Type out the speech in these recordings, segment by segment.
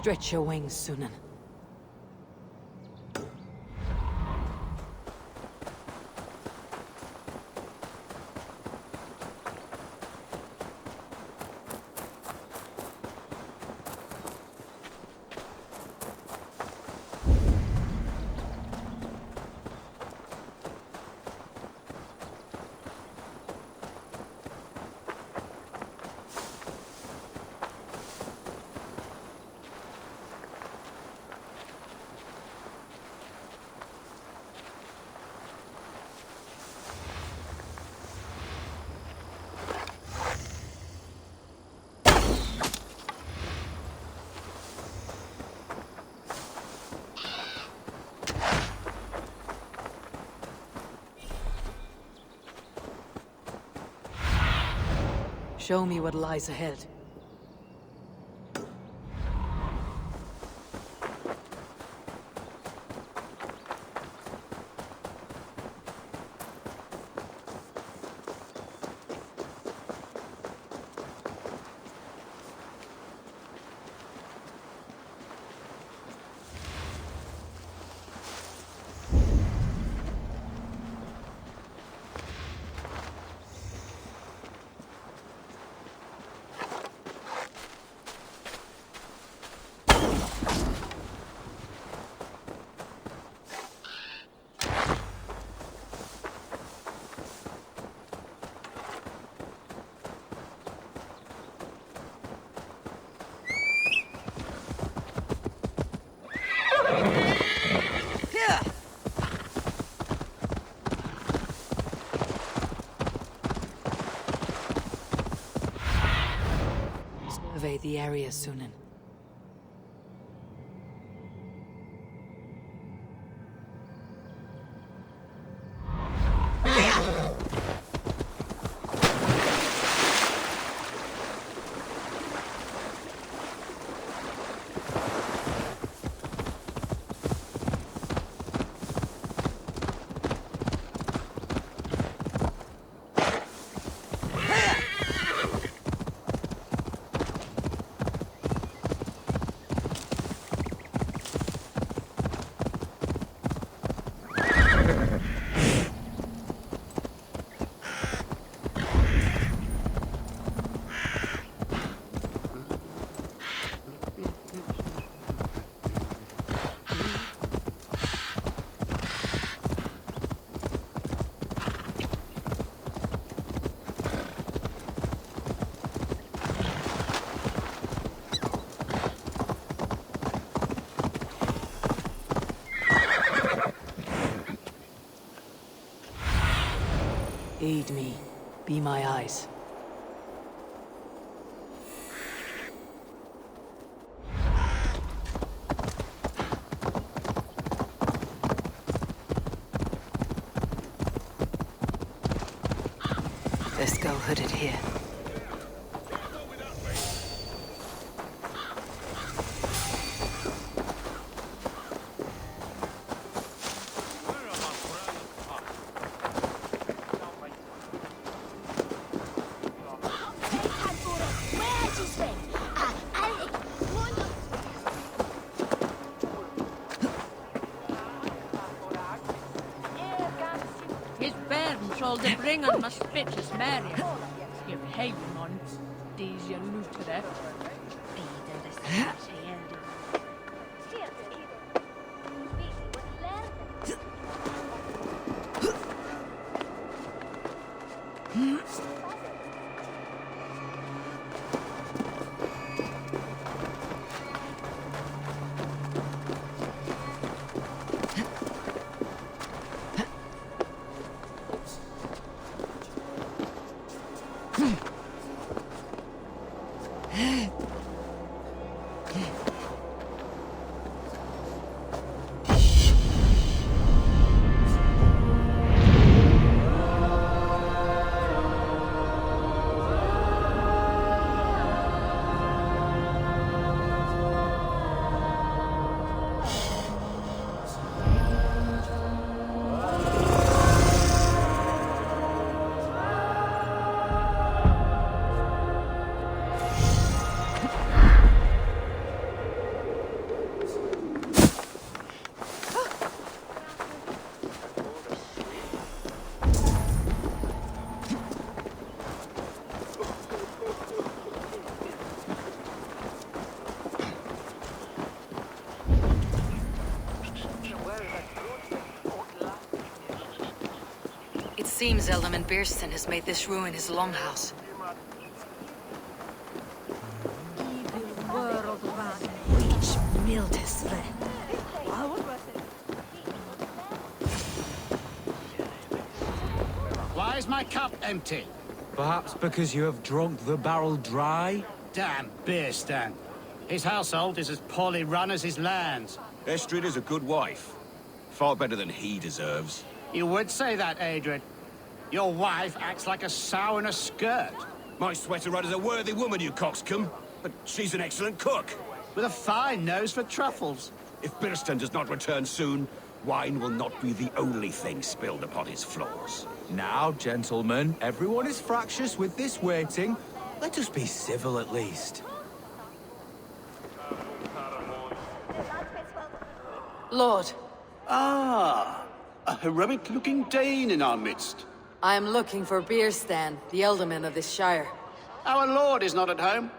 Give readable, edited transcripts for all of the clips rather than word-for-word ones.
Stretch your wings, Sunan. Show me what lies ahead. Survey the area, Sunan. Aid me. Be my eyes. Let's go hooded here. All the bringen must bitches marry. Give him on these your looter. Seems Elderman Biersten has made this ruin his longhouse. Evil world run. Which Mildes then? Why is my cup empty? Perhaps because you have drunk the barrel dry? Damn beer stand. His household is as poorly run as his lands. Estrid is a good wife. Far better than he deserves. You would say that, Adrian. Your wife acts like a sow in a skirt. My sweater rudder's a worthy woman, you coxcomb. But she's an excellent cook. With a fine nose for truffles. If Birsten does not return soon, wine will not be the only thing spilled upon his floors. Now, gentlemen, everyone is fractious with this waiting. Let us be civil at least. Lord, Ah, a heroic-looking Dane in our midst. I am looking for Bierstan, the Elderman of this shire. Our lord is not at home,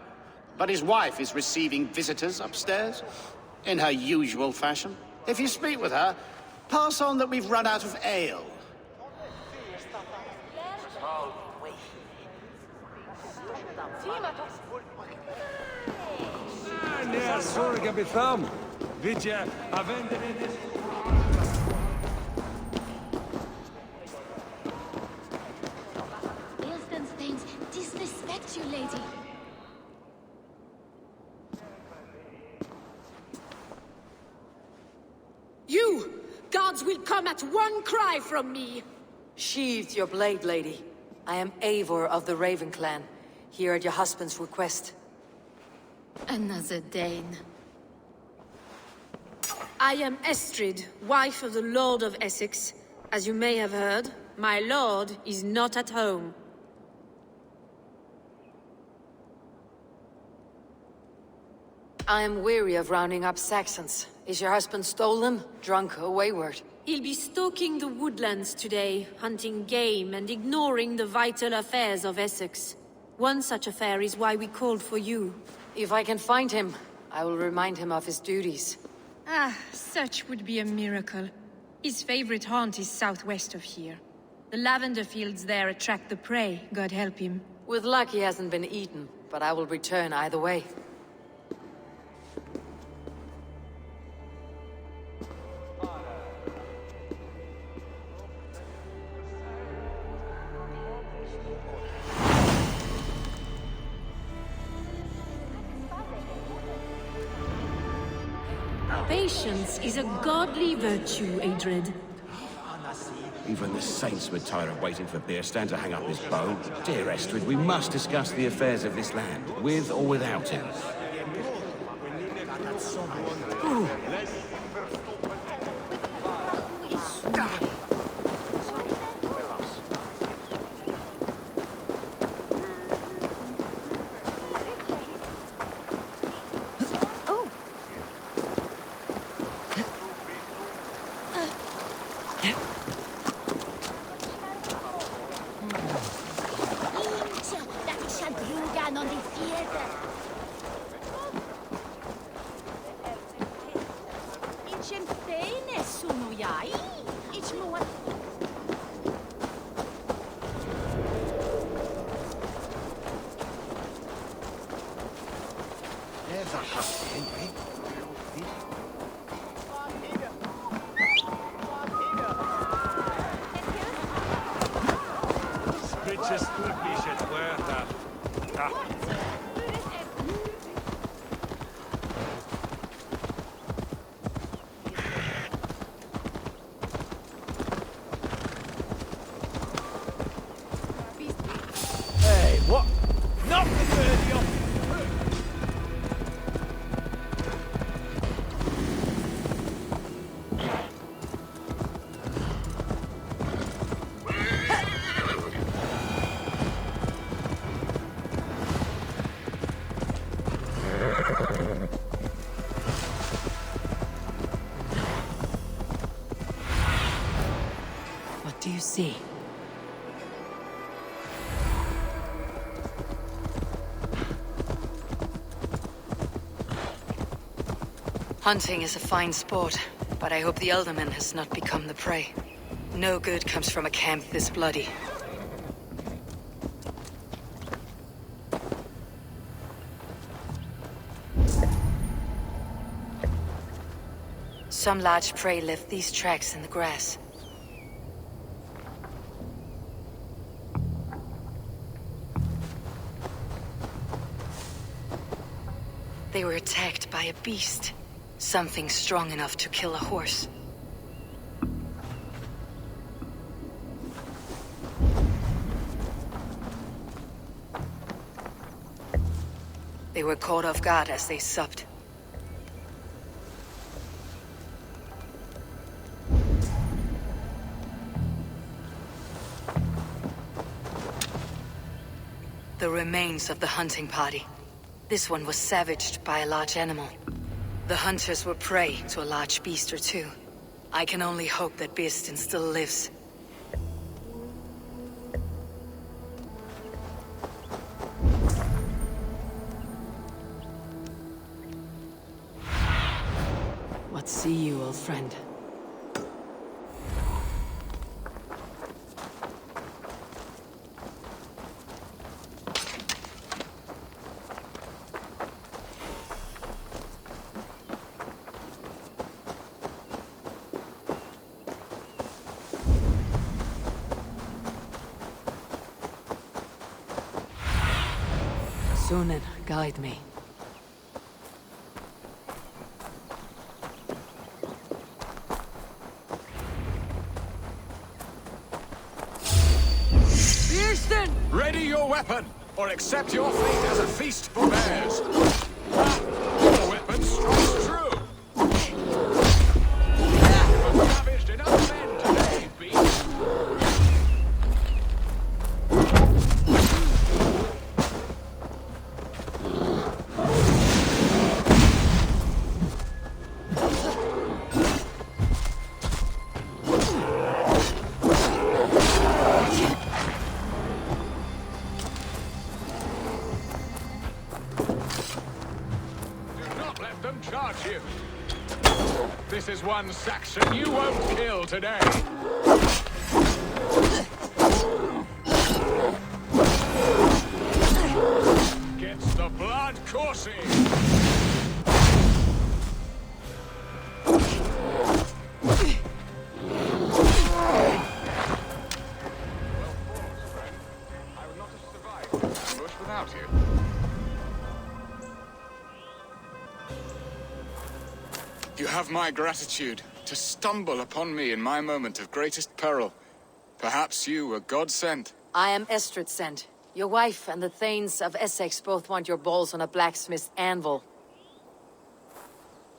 but his wife is receiving visitors upstairs, in her usual fashion. If you speak with her, pass on that we've run out of ale. Nie, sorry, Witam. Wiecie, a Ilstenstains disrespect you, lady. You! Gods will come at one cry from me! Sheathe your blade, lady. I am Eivor of the Raven clan, here at your husband's request. Another Dane. I am Estrid, wife of the Lord of Essex. As you may have heard, my lord is not at home. I am weary of rounding up Saxons. Is your husband stolen, drunk, or wayward? He'll be stalking the woodlands today, hunting game and ignoring the vital affairs of Essex. One such affair is why we called for you. If I can find him, I will remind him of his duties. Ah, such would be a miracle. His favorite haunt is southwest of here. The lavender fields there attract the prey, God help him. With luck, he hasn't been eaten, but I will return either way. Patience is a godly virtue, Adred. Even the saints would tire of waiting for Birsten to hang up his bow. Dear Estrid, we must discuss the affairs of this land, with or without him. Hey, what? Not the birdie off! What do you see? Hunting is a fine sport, but I hope the Elderman has not become the prey. No good comes from a camp this bloody. Some large prey left these tracks in the grass. They were attacked by a beast. Something strong enough to kill a horse. They were caught off guard as they supped. The remains of the hunting party. This one was savaged by a large animal. The hunters were prey to a large beast or two. I can only hope that Birsten still lives. What see you, old friend? Sunan, guide me. Birsten! Ready your weapon, or accept your fate as a feast for bears. Your weapon strikes true. You've ravaged enough men today, beast. Charge you. This is one Saxon you won't kill today. Gets the blood coursing. Well fought, friend. I would not have survived this ambush without you. You have my gratitude to stumble upon me in my moment of greatest peril. Perhaps you were God-sent. I am Estrid sent. Your wife and the Thanes of Essex both want your balls on a blacksmith's anvil.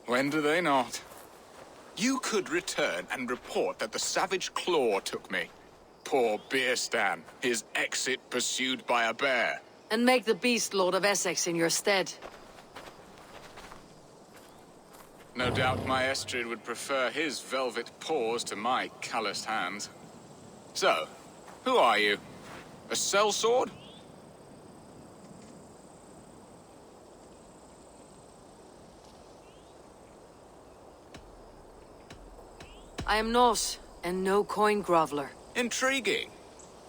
When do they not? You could return and report that the savage claw took me. Poor Birsten, his exit pursued by a bear. And make the beast Lord of Essex in your stead. No doubt my Estrid would prefer his velvet paws to my calloused hands. So, who are you? A sellsword? I am Norse, and no coin groveler. Intriguing.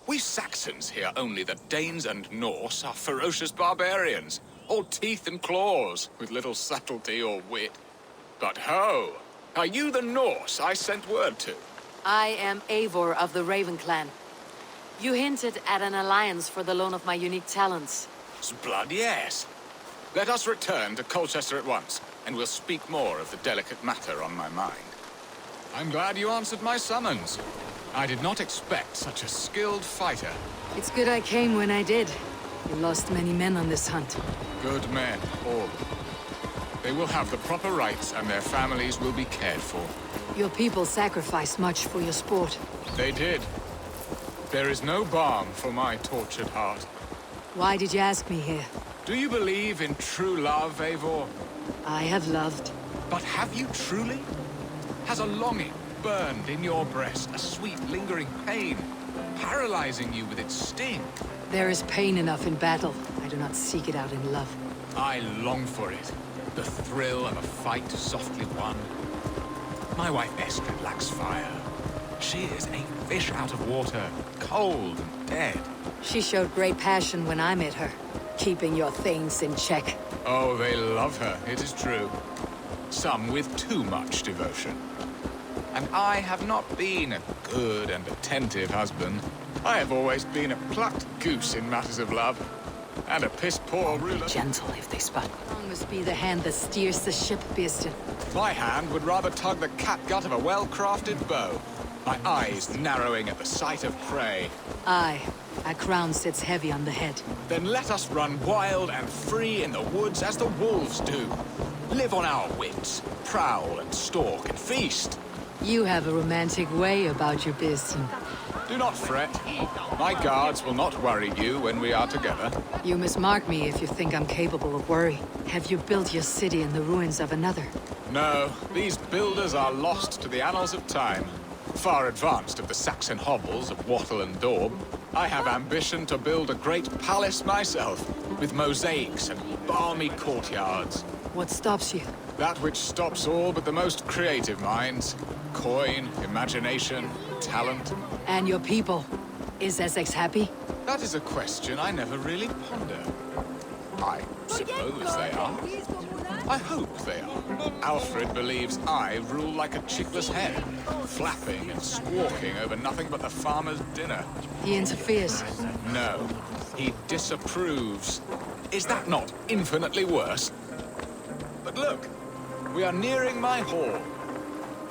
We Saxons hear only that Danes and Norse are ferocious barbarians, all teeth and claws, with little subtlety or wit. But ho! Are you the Norse I sent word to? I am Eivor of the Raven clan. You hinted at an alliance for the loan of my unique talents. Blood, yes. Let us return to Colchester at once, and we'll speak more of the delicate matter on my mind. I'm glad you answered my summons. I did not expect such a skilled fighter. It's good I came when I did. You lost many men on this hunt. Good men, all. They will have the proper rights, and their families will be cared for. Your people sacrificed much for your sport. They did. There is no balm for my tortured heart. Why did you ask me here? Do you believe in true love, Eivor? I have loved. But have you truly? Has a longing burned in your breast, a sweet, lingering pain, paralyzing you with its sting? There is pain enough in battle. I do not seek it out in love. I long for it. The thrill of a fight softly won. My wife Estrid lacks fire. She is a fish out of water, cold and dead. She showed great passion when I met her, keeping your things in check. Oh, they love her, it is true. Some with too much devotion. And I have not been a good and attentive husband. I have always been a plucked goose in matters of love. And a piss-poor ruler. Gentle if they spot. Long must be the hand that steers the ship, Beeston. My hand would rather tug the catgut of a well-crafted bow. My eyes narrowing at the sight of prey. Aye, a crown sits heavy on the head. Then let us run wild and free in the woods as the wolves do. Live on our wits, prowl and stalk and feast. You have a romantic way about you, Beeston. Do not fret. My guards will not worry you when we are together. You must mark me if you think I'm capable of worry. Have you built your city in the ruins of another? No, these builders are lost to the annals of time. Far advanced of the Saxon hovels of Wattle and Daub, I have ambition to build a great palace myself, with mosaics and balmy courtyards. What stops you? That which stops all but the most creative minds. Coin, imagination, talent. And your people? Is Essex happy? That is a question I never really ponder. I suppose they are. I hope they are. Alfred believes I rule like a chickless hen, flapping and squawking over nothing but the farmer's dinner. He interferes. No, he disapproves. Is that not infinitely worse? But look, we are nearing my hall.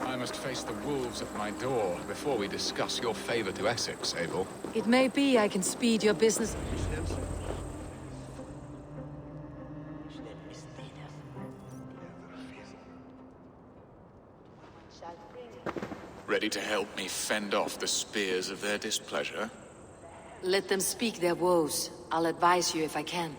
I must face the wolves at my door before we discuss your favor to Essex, Abel. It may be I can speed your business. Ready to help me fend off the spears of their displeasure? Let them speak their woes. I'll advise you if I can.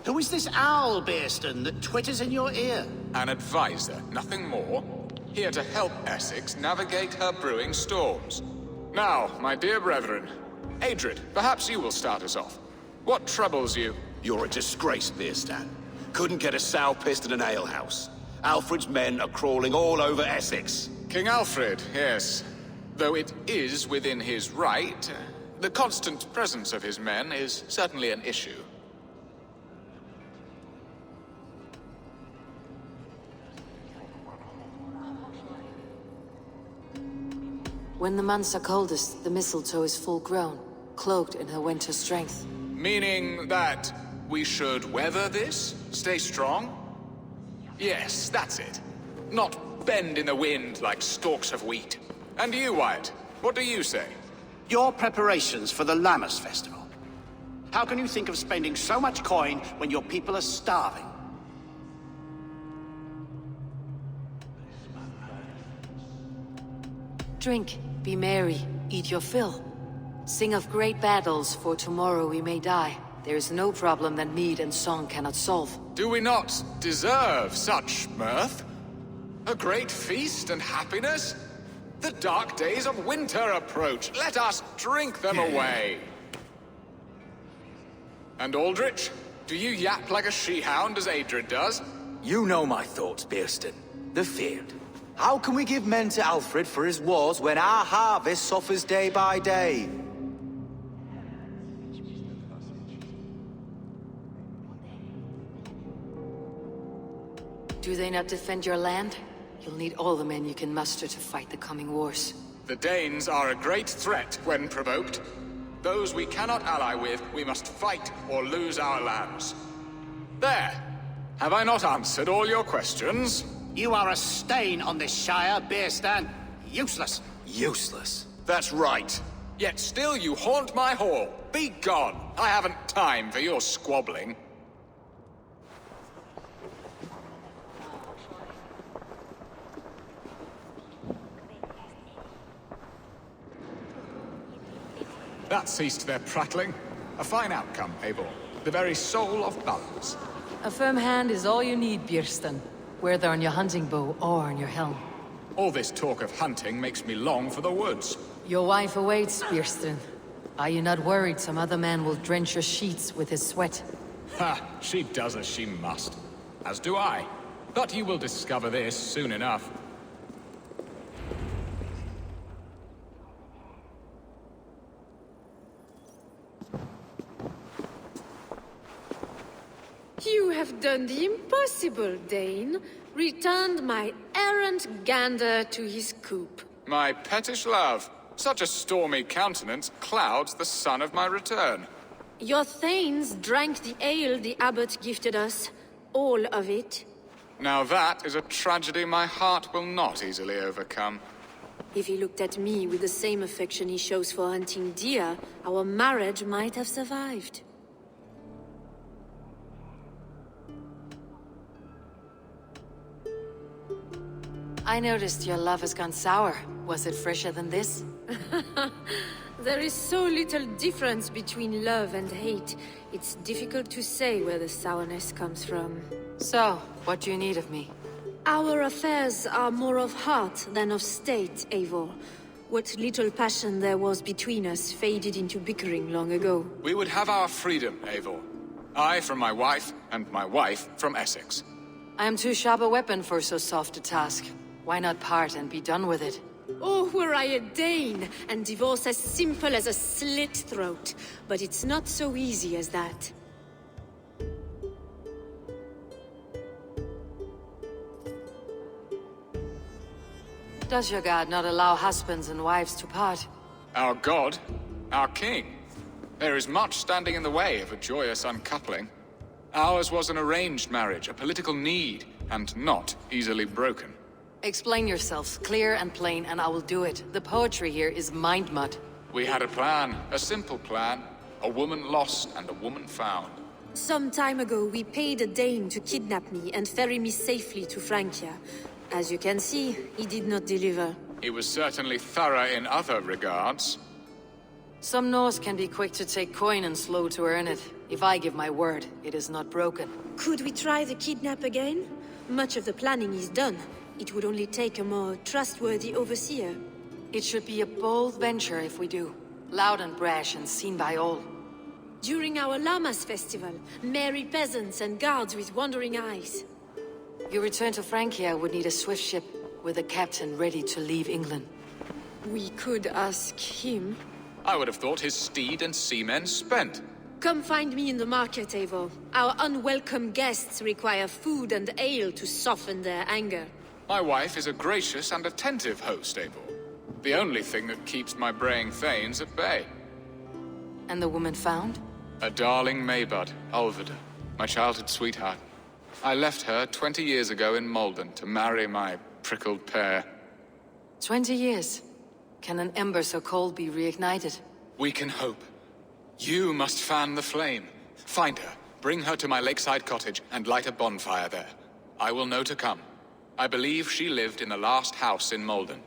Who is this owl, Beeston, that twitters in your ear? An advisor, nothing more. Here to help Essex navigate her brewing storms. Now, my dear brethren, Adred, perhaps you will start us off. What troubles you? You're a disgrace, Beerstan. Couldn't get a sow pissed in an alehouse. Alfred's men are crawling all over Essex. King Alfred, yes. Though it is within his right, the constant presence of his men is certainly an issue. When the months are coldest, the mistletoe is full grown, cloaked in her winter strength. Meaning that we should weather this? Stay strong? Yes, that's it. Not bend in the wind like stalks of wheat. And you, Wyatt, what do you say? Your preparations for the Lammas festival. How can you think of spending so much coin when your people are starving? Drink, be merry, eat your fill. Sing of great battles, for tomorrow we may die. There is no problem that mead and song cannot solve. Do we not deserve such mirth? A great feast and happiness? The dark days of winter approach. Let us drink them away. And Aldrich, do you yap like a she-hound as Adred does? You know my thoughts, Beerston. The field. How can we give men to Alfred for his wars when our harvest suffers day by day? Do they not defend your land? You'll need all the men you can muster to fight the coming wars. The Danes are a great threat when provoked. Those we cannot ally with, we must fight or lose our lands. There! Have I not answered all your questions? You are a stain on this shire, Beerstan. Useless. Useless. That's right. Yet still you haunt my hall. Be gone! I haven't time for your squabbling. That ceased their prattling. A fine outcome, Abel. The very soul of balance. A firm hand is all you need, Björsten. Whether on your hunting bow or on your helm. All this talk of hunting makes me long for the woods. Your wife awaits, Björsten. Are you not worried some other man will drench your sheets with his sweat? Ha! She does as she must. As do I. But you will discover this soon enough. You have done the impossible, Dane. Returned my errant gander to his coop. My pettish love, such a stormy countenance clouds the sun of my return. Your thanes drank the ale the abbot gifted us. All of it. Now that is a tragedy my heart will not easily overcome. If he looked at me with the same affection he shows for hunting deer, our marriage might have survived. I noticed your love has gone sour. Was it fresher than this? There is so little difference between love and hate. It's difficult to say where the sourness comes from. So, what do you need of me? Our affairs are more of heart than of state, Eivor. What little passion there was between us faded into bickering long ago. We would have our freedom, Eivor. I from my wife, and my wife from Essex. I am too sharp a weapon for so soft a task. Why not part and be done with it? Oh, were I a Dane, and divorce as simple as a slit throat. But it's not so easy as that. Does your god not allow husbands and wives to part? Our god, our king. There is much standing in the way of a joyous uncoupling. Ours was an arranged marriage, a political need, and not easily broken. Explain yourselves, clear and plain, and I will do it. The poetry here is mind mud. We had a plan, a simple plan. A woman lost and a woman found. Some time ago, we paid a Dane to kidnap me and ferry me safely to Francia. As you can see, he did not deliver. He was certainly thorough in other regards. Some Norse can be quick to take coin and slow to earn it. If I give my word, it is not broken. Could we try the kidnap again? Much of the planning is done. It would only take a more trustworthy overseer. It should be a bold venture if we do. Loud and brash and seen by all. During our Llamas festival, merry peasants and guards with wandering eyes. Your return to Francia would need a swift ship with a captain ready to leave England. We could ask him. I would have thought his steed and seamen spent. Come find me in the market, Eivor. Our unwelcome guests require food and ale to soften their anger. My wife is a gracious and attentive host, Eivor. The only thing that keeps my braying thanes at bay. And the woman found? A darling Maybud, Ulvida, my childhood sweetheart. I left her 20 years ago in Malden to marry my prickled pear. 20 years. Can an ember so cold be reignited? We can hope. You must fan the flame. Find her, bring her to my lakeside cottage, and light a bonfire there. I will know to come. I believe she lived in the last house in Malden.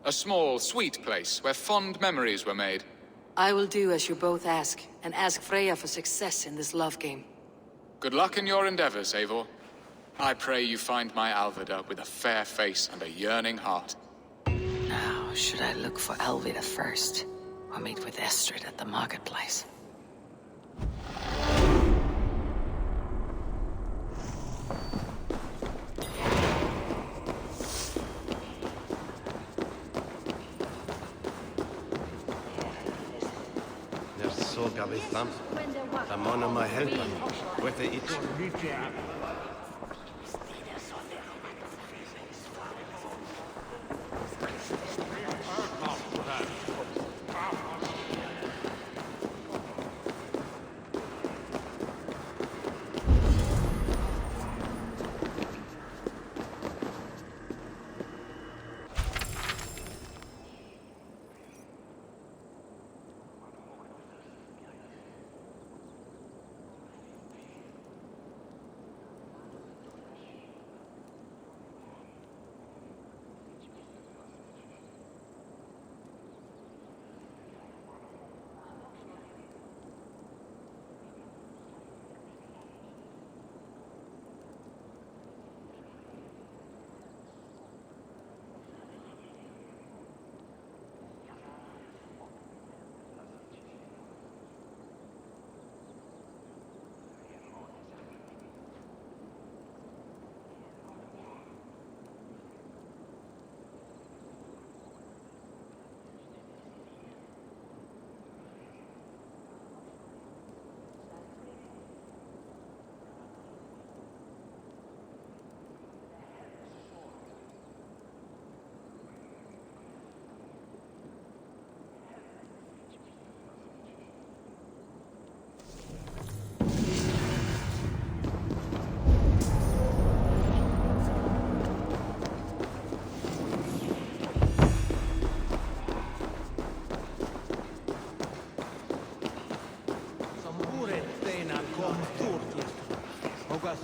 A small, sweet place where fond memories were made. I will do as you both ask, and ask Freya for success in this love game. Good luck in your endeavors, Eivor. I pray you find my Alvida with a fair face and a yearning heart. Now, should I look for Alvida first, or meet with Estrid at the marketplace? Såg Witam. Ramona my helper. With the it.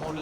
On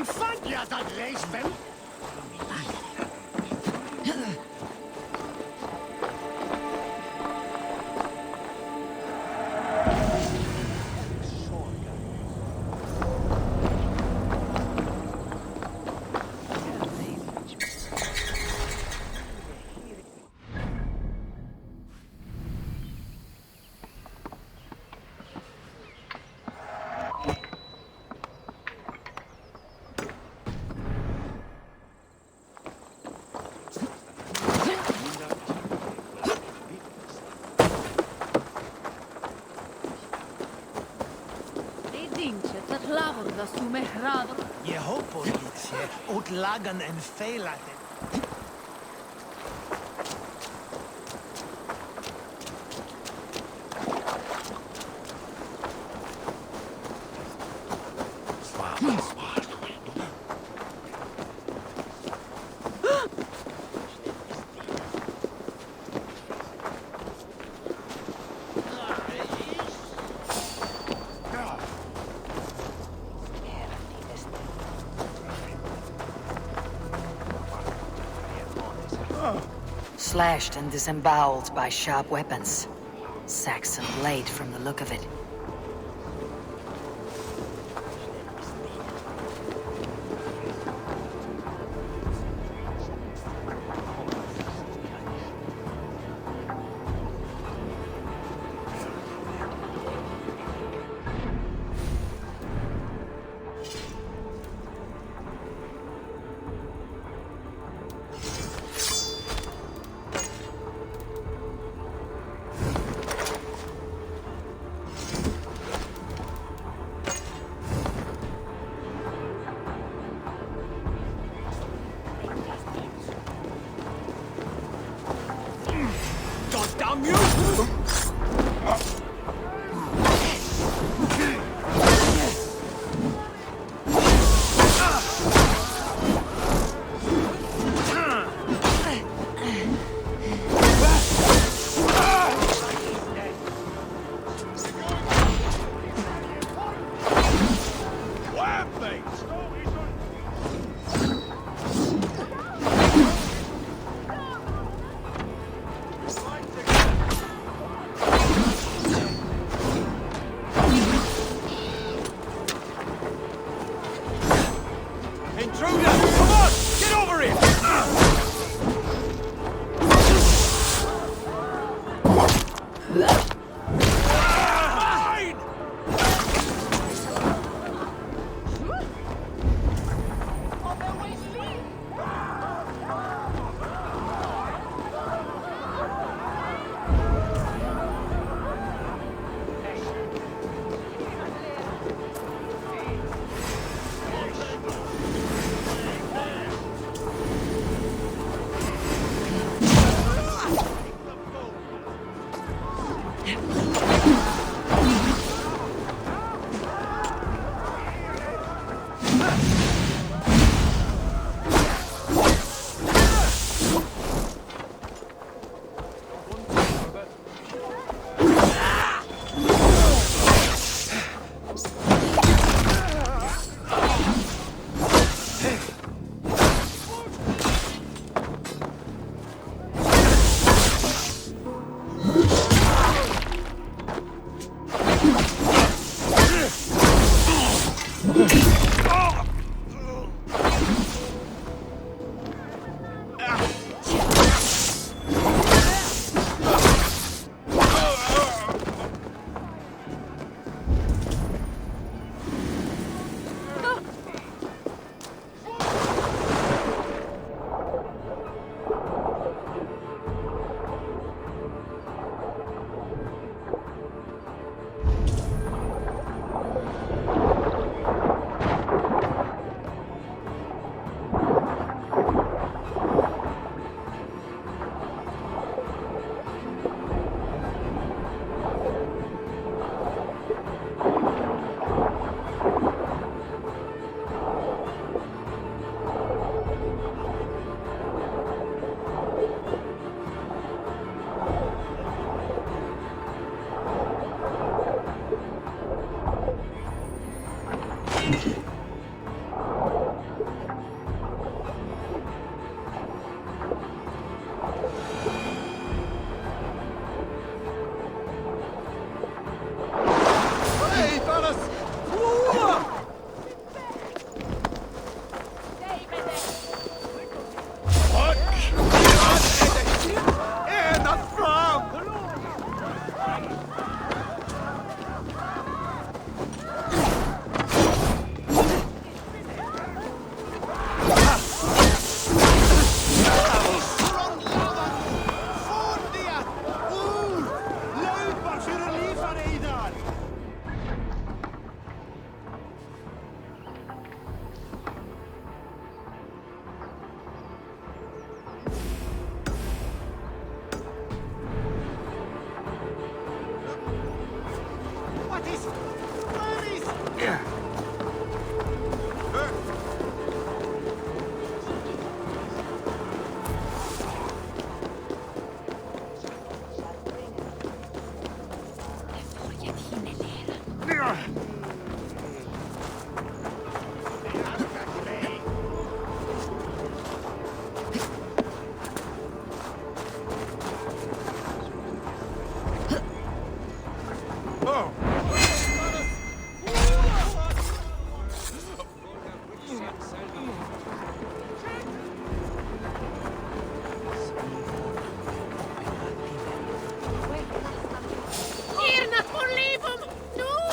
faglia dat leesbel. Jeho produkcie utlagen en fejlaten. Slashed and disemboweled by sharp weapons. Saxon blade from the look of it.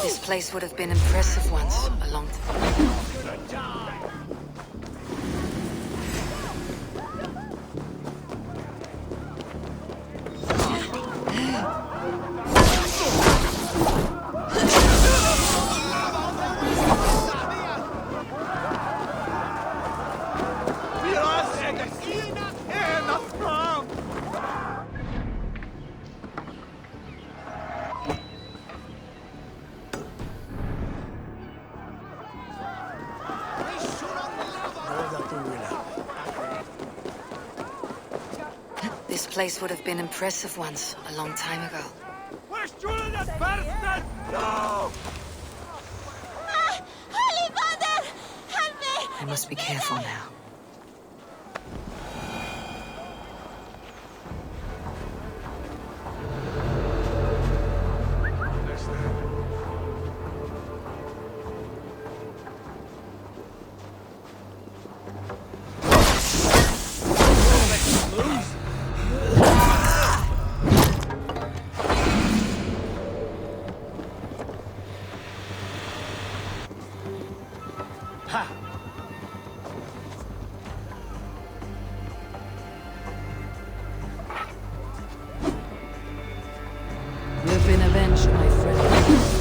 This place would have been impressive once, a long time. This place would have been impressive once, a long time ago. Holy Father! Help me! I must be careful now. You've been avenged, my friend.